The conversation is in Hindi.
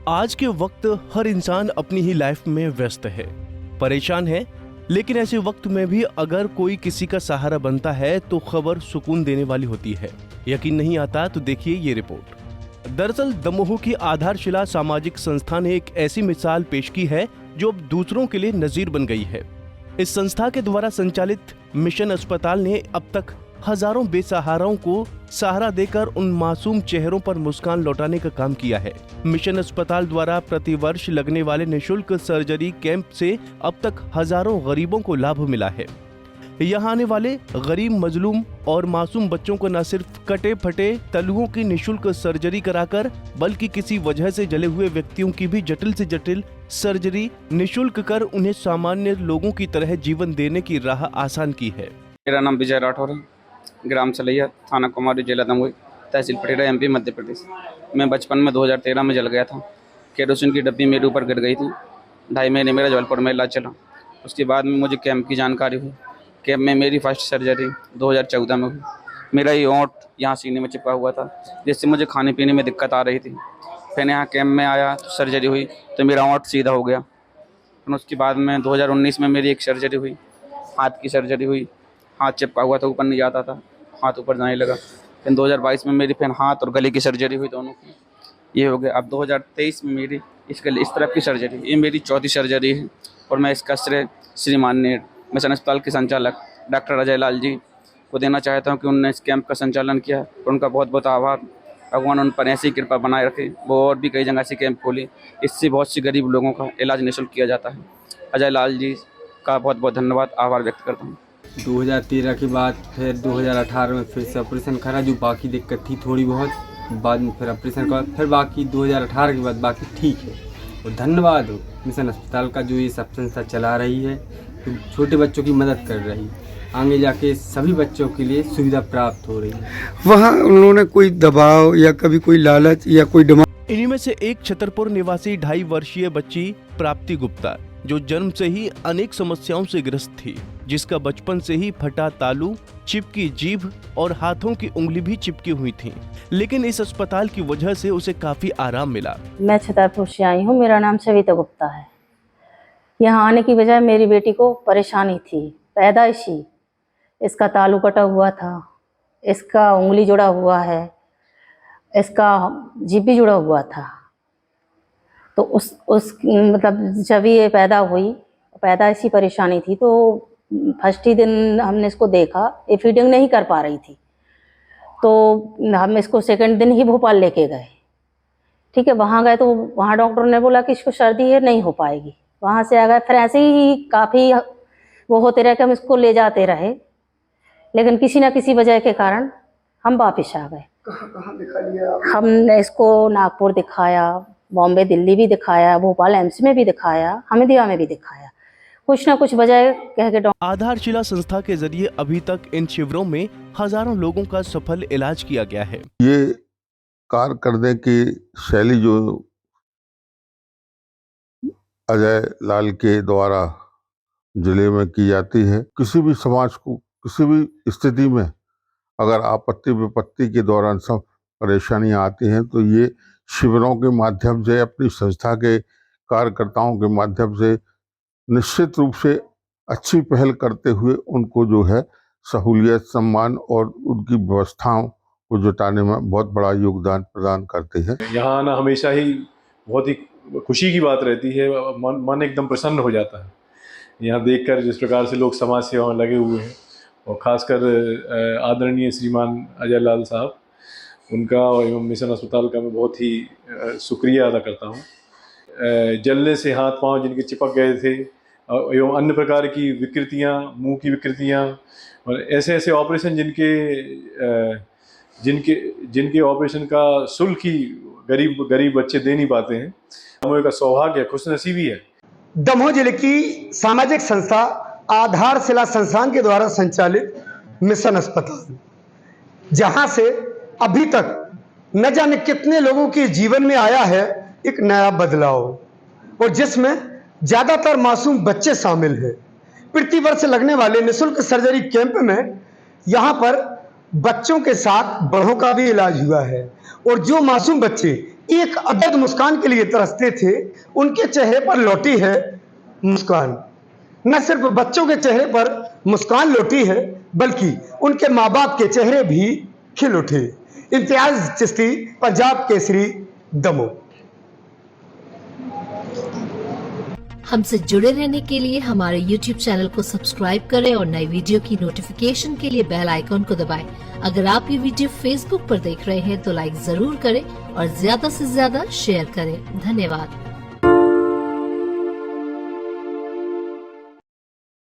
आज के वक्त हर इंसान अपनी ही लाइफ में व्यस्त है, परेशान है, लेकिन ऐसे वक्त में भी अगर कोई किसी का सहारा बनता है तो खबर सुकून देने वाली होती है। यकीन नहीं आता तो देखिए ये रिपोर्ट। दरअसल दमोह की आधारशिला सामाजिक संस्था ने एक ऐसी मिसाल पेश की है जो अब दूसरों के लिए नजीर बन गई है। इस संस्था के द्वारा संचालित मिशन अस्पताल ने अब तक हजारों बेसहाराओं को सहारा देकर उन मासूम चेहरों पर मुस्कान लौटाने का काम किया है। मिशन अस्पताल द्वारा प्रतिवर्ष लगने वाले निःशुल्क सर्जरी कैंप से अब तक हजारों गरीबों को लाभ मिला है। यहाँ आने वाले गरीब, मजलूम और मासूम बच्चों को न सिर्फ कटे फटे तलुओं की निःशुल्क सर्जरी कराकर, बल्कि किसी वजह से जले हुए व्यक्तियों की भी जटिल से जटिल सर्जरी निःशुल्क कर उन्हें सामान्य लोगों की तरह जीवन देने की राह आसान की है। मेरा नाम विजय राठौर है, ग्राम सलैया, थाना कुमारी, जिला दमोह, तहसील पटेरा, एमपी, मध्य प्रदेश। मैं बचपन में 2013 में जल गया था। केरोसिन की डब्बी मेरे ऊपर गिर गई थी। 2.5 महीने मेरा जबलपुर में इलाज चला। उसके बाद में मुझे कैंप की जानकारी हुई। कैंप में मेरी फर्स्ट सर्जरी 2014 में हुई। मेरा ये ओंठ यहाँ सीने में चिपका हुआ था, जिससे मुझे खाने पीने में दिक्कत आ रही थी। फिर यहाँ कैंप में आया, सर्जरी हुई तो मेरा ओंठ सीधा हो गया। फिर उसके बाद में 2019 में मेरी एक सर्जरी हुई, हाथ की सर्जरी हुई। हाथ चिपका हुआ था, ऊपर नहीं जाता था, हाथ ऊपर जाने लगा। फिर 2022 में मेरी फिर हाथ और गले की सर्जरी हुई, दोनों की। ये हो गया। अब 2023 में मेरी इस तरफ की सर्जरी, ये मेरी चौथी सर्जरी है। और मैं इसका श्रेय श्रीमान ने मिशन अस्पताल के संचालक डॉक्टर अजय लाल जी को देना चाहता हूँ कि उन्होंने इस कैंप का संचालन किया। और उनका बहुत बहुत आभार। भगवान उन पर ऐसी कृपा बनाए रखे। वो और भी कई जगह ऐसी कैंप खोली, इससे बहुत सी गरीब लोगों का इलाज निःशुल्क किया जाता है। अजय लाल जी का बहुत बहुत धन्यवाद, आभार व्यक्त करता हूँ। 2013 के बाद फिर 2018 में फिर से ऑपरेशन करा, जो बाकी दिक्कत थी थोड़ी बहुत, बाद में फिर ऑपरेशन करा, फिर बाकी 2018 के बाद बाकी ठीक है। और धन्यवाद हो मिशन अस्पताल का, जो ये सब संस्था चला रही है, तो छोटे बच्चों की मदद कर रही है। आगे जाके सभी बच्चों के लिए सुविधा प्राप्त हो रही है। वहाँ उन्होंने कोई दबाव या कभी कोई लालच या कोई डिमांड। इन्हीं में से एक छतरपुर निवासी 2.5 वर्षीय बच्ची प्राप्ति गुप्ता, जो जन्म से ही अनेक समस्याओं से ग्रस्त थी, जिसका बचपन से ही फटा तालू, चिपकी जीभ और हाथों की उंगली भी चिपकी हुई थी। लेकिन इस अस्पताल की वजह से उसे काफी आराम मिला। मैं छतरपुर से आई हूँ, मेरा नाम सविता गुप्ता है। यहाँ आने की वजह मेरी बेटी को परेशानी थी, पैदाइशी। इसका तालू कटा हुआ था, इसका उंगली जुड़ा हुआ है, इसका जीभ भी जुड़ा हुआ था। तो उस मतलब जब ये पैदा हुई, पैदाइशी परेशानी थी, तो फर्स्ट ही दिन हमने इसको देखा, ये फीडिंग नहीं कर पा रही थी। तो हम इसको सेकंड दिन ही भोपाल लेके गए। ठीक है, वहाँ गए तो वहाँ डॉक्टर ने बोला कि इसको सर्दी है, नहीं हो पाएगी। वहाँ से आ गए, फिर ऐसे ही काफ़ी वो होते रहे कि हम इसको ले जाते रहे, लेकिन किसी ना किसी वजह के कारण हम वापस आ गए। कहाँ दिखा लिया? हमने इसको नागपुर दिखाया, बॉम्बे, दिल्ली भी दिखाया, भोपाल एम्स में भी दिखाया, हमीदिया में भी दिखाया। कुछ ना कुछ वजह कह के आधारशिला संस्था के जरिए अभी तक इन शिविरों में हजारों लोगों का सफल इलाज किया गया है। ये कार्य करने की शैली जो अजय लाल के द्वारा जिले में की जाती है, किसी भी समाज को किसी भी स्थिति में अगर आपत्ति विपत्ति के दौरान सब परेशानियां आती हैं, तो ये शिविरों के माध्यम से, अपनी संस्था के कार्यकर्ताओं के माध्यम से निश्चित रूप से अच्छी पहल करते हुए उनको जो है सहूलियत, सम्मान और उनकी व्यवस्थाओं को जुटाने में बहुत बड़ा योगदान प्रदान करते हैं। यहाँ आना हमेशा ही बहुत ही खुशी की बात रहती है। मन एकदम प्रसन्न हो जाता है यहाँ देखकर, जिस प्रकार से लोग समाज सेवा में लगे हुए हैं। और ख़ासकर आदरणीय श्रीमान अजय लाल साहब, उनका एवं मिशन अस्पताल का मैं बहुत ही शुक्रिया अदा करता हूँ। जलने से हाथ पांव जिनके चिपक गए थे, एवं अन्य प्रकार की विकृतियाँ, मुंह की विकृतियाँ, और ऐसे ऐसे ऑपरेशन जिनके ऑपरेशन का शुल्क ही गरीब बच्चे दे नहीं पाते हैं। दमोह का सौभाग्य, खुशनसीबी है। दमोह जिले की सामाजिक संस्था आधारशिला संस्थान के द्वारा संचालित मिशन अस्पताल, जहां से अभी तक न जाने कितने लोगों के जीवन में आया है एक नया बदलाव, और जिसमें ज्यादातर मासूम बच्चे शामिल हैं। प्रतिवर्ष लगने वाले निःशुल्क सर्जरी कैंप में यहां पर बच्चों के साथ बड़ों का भी इलाज हुआ है। और जो मासूम बच्चे एक अदद मुस्कान के लिए तरसते थे, उनके चेहरे पर लौटी है मुस्कान। न सिर्फ बच्चों के चेहरे पर मुस्कान लौटी है, बल्कि उनके माँ बाप के चेहरे भी खिल उठे। इम्तियाज चिश्ती, पंजाब केसरी, दमोह। हमसे जुड़े रहने के लिए हमारे YouTube चैनल को सब्सक्राइब करें और नई वीडियो की नोटिफिकेशन के लिए बेल आइकॉन को दबाएं। अगर आप ये वीडियो Facebook पर देख रहे हैं तो लाइक जरूर करें और ज्यादा से ज्यादा शेयर करें। धन्यवाद।